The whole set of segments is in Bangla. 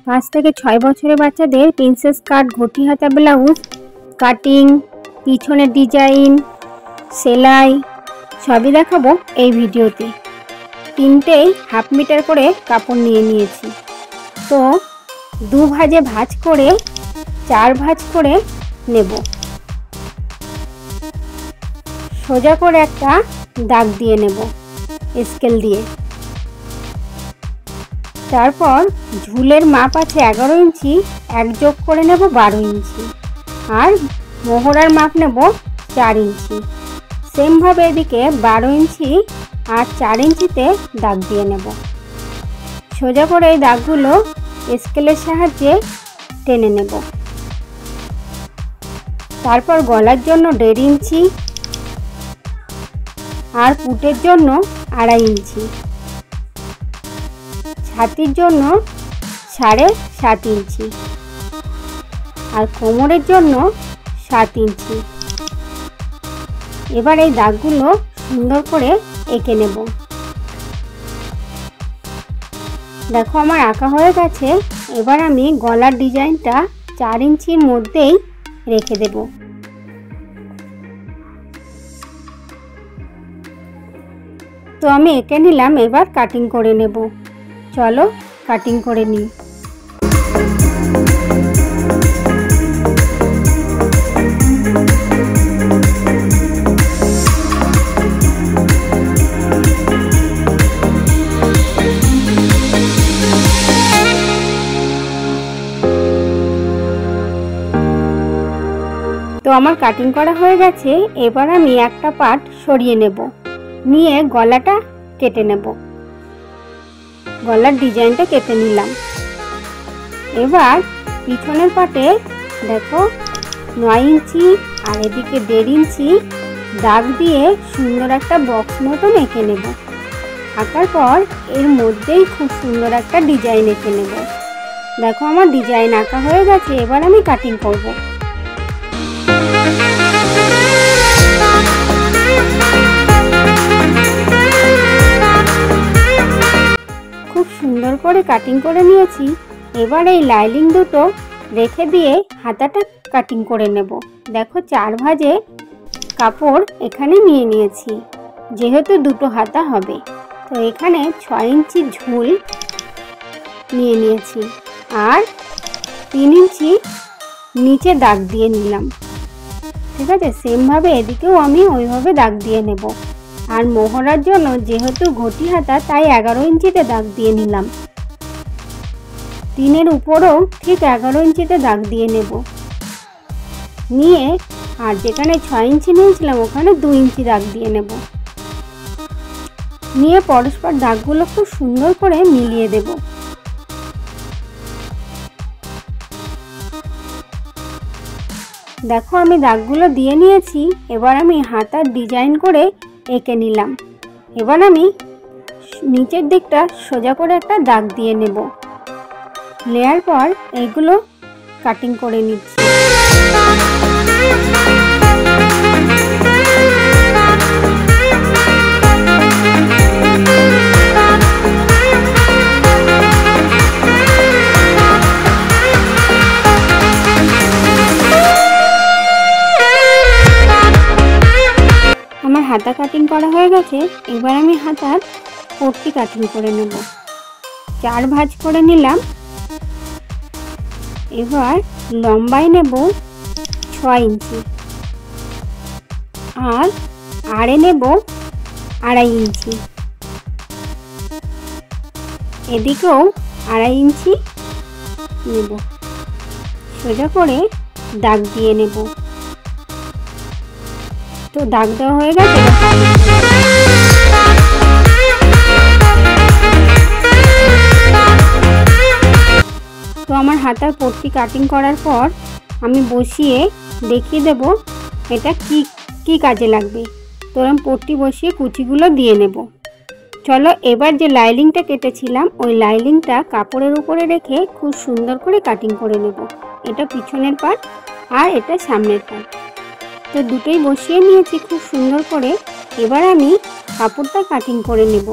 5 থেকে 6 বছরের বাচ্চাদের প্রিন্সেস কাট ঘটি হাতা ব্লাউজ কাটিং, পিছনের ডিজাইন, সেলাই সবই দেখাবো এই ভিডিওতে। তিনটেই 1/2 মিটার করে কাপড় নিয়ে নিয়েছি। তো 2 ভাঁজে ভাঁজ করে 4 ভাঁজ করে নেব। সোজা করে একটা দাগ দিয়ে নেব স্কেল দিয়ে। তারপর ঝুলের মাপ আছে 11 ইঞ্চি, 1 যোগ করে নেব 12 ইঞ্চি, আর মোহরার মাপ নেব 4 ইঞ্চি। সেমভাবে এদিকে 12 ইঞ্চি আর 4 ইঞ্চিতে দাগ দিয়ে নেব। সোজা করে এই দাগগুলো স্কেলের সাহায্যে টেনে নেব। তারপর গলার জন্য 1.5 ইঞ্চি আর পুটের জন্য 2.5 ইঞ্চি, ছাতির জন্য 7.5 ইঞ্চি আর কোমরের জন্য 7 ইঞ্চি। এবার এই দাগগুলো সুন্দর করে এঁকে নেব। দেখো আমার আঁকা হয়ে গেছে। এবার আমি গলার ডিজাইনটা 4 ইঞ্চির মধ্যেই রেখে দেব। তো আমি এঁকে নিলাম, এবার কাটিং করে নেব। চলো কাটিং করে নিই। তো আমার কাটিং করা হয়ে গেছে। এবার আমি একটা পার্ট সরিয়ে নেব, নিয়ে গলাটা কেটে নেব। গলার ডিজাইনটা কেটে নিলাম। এবার পিছনের পাটে দেখো 9 ইঞ্চি আর এদিকে 1.5 ইঞ্চি দাগ দিয়ে সুন্দর একটা বক্স মতন এঁকে নেব। আঁকার পর এর মধ্যেই খুব সুন্দর একটা ডিজাইন এঁকে নেব। দেখো আমার ডিজাইন আঁকা হয়ে গেছে। এবার আমি কাটিং করব। খুব সুন্দর করে কাটিং করে নিয়েছি। এবার এই লাইনিং দুটো রেখে দিয়ে হাতাটা কাটিং করে নেব। দেখো 4 ভাঁজে কাপড় এখানে নিয়ে নিয়েছি, যেহেতু দুটো হাতা হবে। তো এখানে 6 ইঞ্চি ঝুল নিয়ে নিয়েছি আর 3 ইঞ্চি নিচে দাগ দিয়ে নিলাম। ঠিক আছে, সেমভাবে এদিকেও আমি ওইভাবে দাগ দিয়ে নেব। আর মোহরার জন্য যেহেতু ঘটি হাতা তাই 11 ইঞ্চিতে দাগ দিয়ে নিলাম। 3-এর উপরেও ঠিক 11 ইঞ্চিতে দাগ দিয়ে নেব। নিয়ে আর যেখানে 6 ইঞ্চি নিয়েছিলাম ওখানে 2 ইঞ্চি দাগ দিয়ে নেব। নিয়ে পরস্পর দাগগুলো খুব সুন্দর করে মিলিয়ে দেব। দেখো আমি দাগগুলো দিয়ে নিয়েছি। এবার আমি হাতার ডিজাইন করে এঁকে নিলাম। এবার আমি নিচের দিকটা সোজা করে একটা দাগ দিয়ে নেব। নেয়ার পর এইগুলো কাটিং করে নিচ্ছি। আমার হাতা কাটিং করা হয়ে গেছে। এবার আমি হাতার পট্টি কাটিং করে নেব। 4 ভাঁজ করে নিলাম। এবার লম্বায় নেব 6 ইঞ্চি আর আড়ে নেব 2.5 ইঞ্চি। এদিকেও 2.5 ইঞ্চি নেব। সোজা করে দাগ দিয়ে নেব। তো দাগ দেওয়া হয়ে গেছে। তো আমার হাতার পট্টি কাটিং করার পর আমি বসিয়ে দেখিয়ে দেব এটা কি কাজে লাগবে। তো আমি পট্টি বসিয়ে কুচিগুলো দিয়ে নেব। চলো এবার যে লাইনিংটা কেটেছিলাম ওই লাইনিংটা কাপড়ের উপরে রেখে খুব সুন্দর করে কাটিং করে নেব। এটা পিছনের পার্ট আর এটা সামনের পার্ট। তো দুটোই বসিয়ে নিয়েছি খুব সুন্দর করে। এবার আমি কাপড়টা কাটিং করে নেব।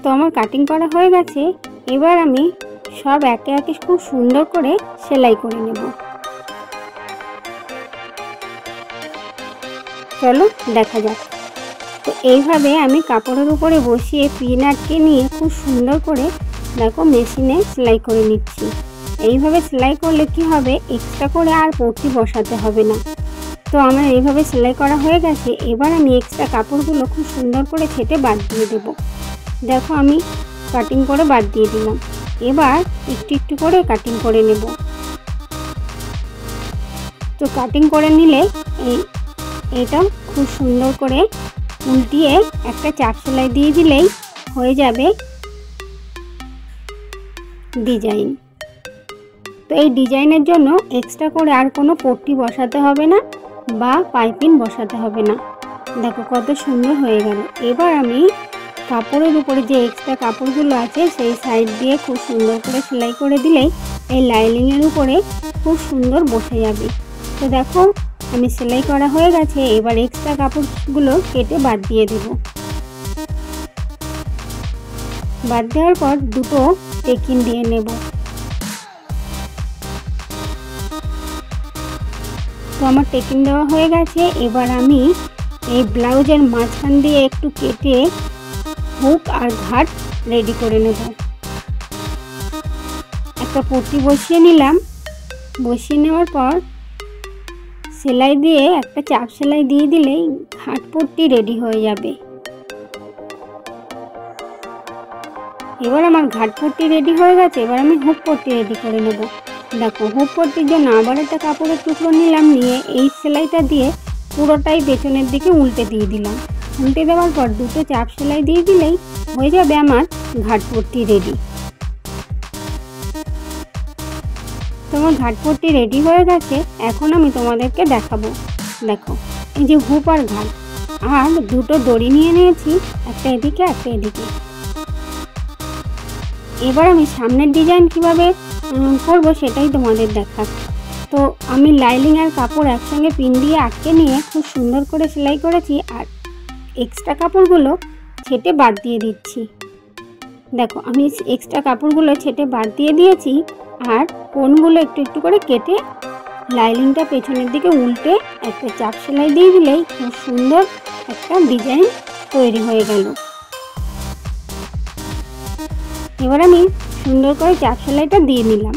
তো আমার কাটিং করা হয়ে গেছে। এবার আমি সব একে একে খুব সুন্দর করে সেলাই করে নেব। চলো দেখা যাক। তো এইভাবে আমি কাপড়ের উপরে বসিয়ে পিন আটকে নিয়ে খুব সুন্দর করে দেখো মেশিনে সেলাই করে নিচ্ছি। এইভাবে সেলাই করলে কি হবে, এক্সট্রা করে আর পট্টি বসাতে হবে না। তো আমার এইভাবে সেলাই করা হয়ে গেছে। এবার আমি এক্সট্রা কাপড়গুলো খুব সুন্দর করে ছেটে বাদ দিয়ে দেব। দেখো আমি কাটিং করে বাদ দিয়ে দিলাম। এবার একটু একটু করে কাটিং করে নেব। তো কাটিং করে নিলে এটা খুব সুন্দর করে উল্টিয়ে একটা চাপ সেলাই দিয়ে দিলেই হয়ে যাবে ডিজাইন। তো এই ডিজাইনের জন্য এক্সট্রা করে আর কোনো পট্টি বসাতে হবে না বা পাইপিং বসাতে হবে না। দেখো কত সুন্দর হয়ে গেল। এবার আমি কাপড়ের উপরে যে এক্সট্রা কাপড়গুলো আছে সেই সাইড দিয়ে খুব সুন্দর করে সেলাই করে দিলেই এই লাইনিংয়ের উপরে খুব সুন্দর বসে যাবে। তো দেখো আমি সেলাই করা হয়ে গেছে। এবার এক্সট্রা কাপড়গুলো কেটে বাদ দিয়ে দেব। বাদ দেওয়ার পর দুটো টেকিং দিয়ে নেব। তো আমার টেকিং দেওয়া হয়ে গেছে। এবার আমি এই ব্লাউজের মাঝখান দিয়ে একটু কেটে হুক আর ঘাট রেডি করে নেব। একটা পট্টি বসিয়ে নিলাম। বসিয়ে নেওয়ার পর সেলাই দিয়ে একটা চাপ সেলাই দিয়ে দিলেই ঘাট পট্টি রেডি হয়ে যাবে। এবার আমার ঘাট পট্টি রেডি হয়ে গেছে। এবার আমি হুক পট্টি রেডি করে নেব। দেখো হুক পট্টির জন্য আবার একটা কাপড়ের টুকরো নিলাম, নিয়ে এই সেলাইটা দিয়ে পুরোটাই পেছনের দিকে উল্টে দিয়ে দিলাম। উল্টে দেওয়ার পর দুটো চাপ সেলাই দিয়ে দিলেই হয়ে যাবে আমার ঘাট পট্টি রেডি। তোমার ঘাট পট্টি রেডি হয়ে গেছে। এখন আমি তোমাদেরকে দেখাবো। দেখো এই যে হুপ আর ঘাট, আর দুটো দড়ি নিয়ে নিয়েছি, একটা এদিকে একটা এদিকে। এবার আমি সামনের ডিজাইন কিভাবে করব সেটাই তোমাদের দেখাচ্ছি। তো আমি লাইনিং আর কাপড় একসঙ্গে পিন দিয়ে আটকে নিয়ে খুব সুন্দর করে সেলাই করেছি, আর এক্সট্রা কাপড়গুলো ছেটে বাদ দিয়ে দিচ্ছি। দেখো আমি এক্সট্রা কাপড়গুলো ছেটে বাদ দিয়ে দিয়েছি, আর কোণগুলো একটু একটু করে কেটে লাইনিংটা পেছনের দিকে উল্টে একটা চাপ সেলাই দিয়ে দিলেই খুব সুন্দর একটা ডিজাইন তৈরি হয়ে গেল। এবার আমি সুন্দর করে চাপ সেলাইটা দিয়ে নিলাম।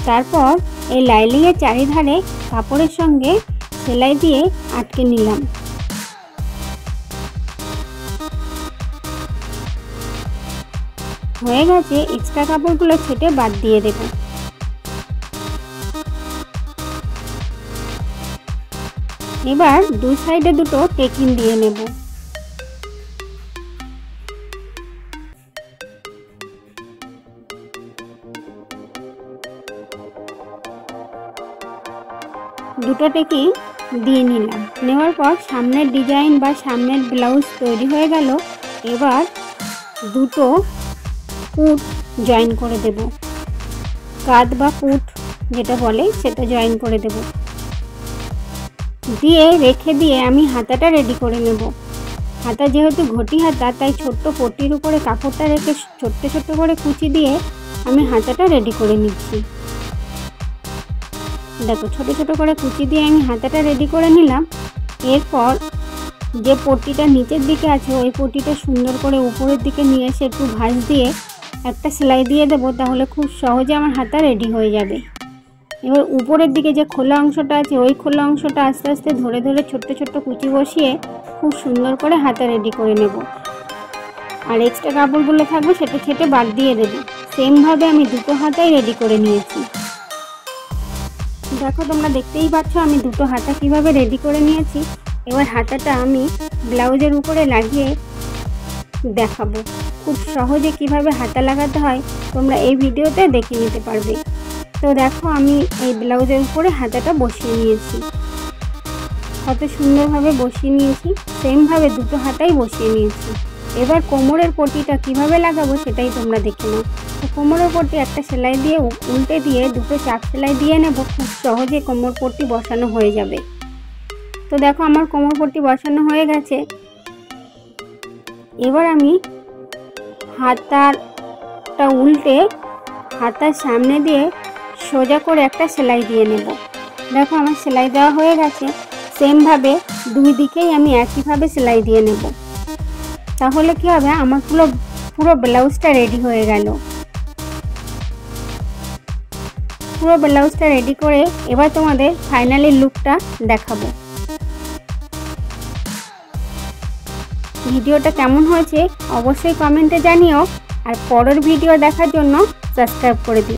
তারপর এই লাইনিংয়ের চারিধারে কাপড়ের সঙ্গে সেলাই দিয়ে আটকে নিলাম। হয়ে গেছে। এক্সট্রা কাপড়গুলো ছেটে বাদ দিয়ে দেব। এবার দুই সাইডে দুটো টেকিং দিয়ে নেব। দুটো টেকিং দিয়ে নিলাম। নেওয়ার পর সামনের ডিজাইন বা সামনের ব্লাউজ তৈরি হয়ে গেল। এবার দুটো পুট জয়েন করে দেব। কাঁধ বা পুট যেটা বলে সেটা জয়েন করে দেব। দিয়ে রেখে দিয়ে আমি হাতাটা রেডি করে নেব। হাতা যেহেতু ঘটি হাতা, তাই ছোট্ট পট্টির উপরে কাপড়টা রেখে ছোট্ট ছোট্ট করে কুচি দিয়ে আমি হাতাটা রেডি করে নিচ্ছি। দেখো ছোট ছোট করে কুচি দিয়ে আমি হাতাটা রেডি করে নিলাম। এরপর যে পট্টিটা নিচের দিকে আছে ওই পট্টিটা সুন্দর করে উপরের দিকে নিয়ে এসে একটু ভাঁজ দিয়ে একটা সেলাই দিয়ে দেবো, তাহলে খুব সহজে আমার হাতা রেডি হয়ে যাবে। এবার উপরের দিকে যে খোলা অংশটা আছে ওই খোলা অংশটা আস্তে আস্তে ধরে ধরে ছোট্ট ছোট্ট কুচি বসিয়ে খুব সুন্দর করে হাতা রেডি করে নেব। আর এক্সট্রা কাপড়গুলো থাকবে সেটা ছেটে বাদ দিয়ে দেবো। সেমভাবে আমি দুটো হাতাই রেডি করে নিয়েছি। দেখো তোমরা দেখতেই পাচ্ছ আমি দুটো হাতা কিভাবে রেডি করে নিয়েছি। এবার হাতাটা আমি ব্লাউজের উপরে লাগিয়ে দেখাবো। খুব সহজে কিভাবে হাতা লাগাতে হয় তোমরা এই ভিডিওতে দেখে নিতে পারবে। তো দেখো আমি এই ব্লাউজের উপরে হাতাটা বসিয়ে নিয়েছি। কত সুন্দরভাবে বসিয়ে নিয়েছি। সেমভাবে দুটো হাতাই বসিয়ে নিয়েছি। এবার কোমরের পট্টিটা কিভাবে লাগাবো সেটাই তোমরা দেখে নাও। তো কোমরের পট্টি একটা সেলাই দিয়ে উল্টে দিয়ে দুটো চাপ সেলাই দিয়ে নেব। খুব সহজে কোমর পট্টি বসানো হয়ে যাবে। তো দেখো আমার কোমর পট্টি বসানো হয়ে গেছে। এবার আমি হাতাটা উল্টে হাতার সামনে দিয়ে সোজা করে একটা সেলাই দিয়ে নেব। দেখো আমার সেলাই দেওয়া হয়ে গেছে। সেমভাবে দুই দিকেই আমি একইভাবে সেলাই দিয়ে নেব। তাহলে কি হবে, আমার পুরো ব্লাউজটা রেডি হয়ে গেল। পুরো ব্লাউজটা রেডি করে এবার তোমাদের ফাইনালি লুকটা দেখাবো। ভিডিওটা কেমন হয়েছে অবশ্যই কমেন্টে জানিও, আর পরের ভিডিও দেখার জন্য সাবস্ক্রাইব করে দিও।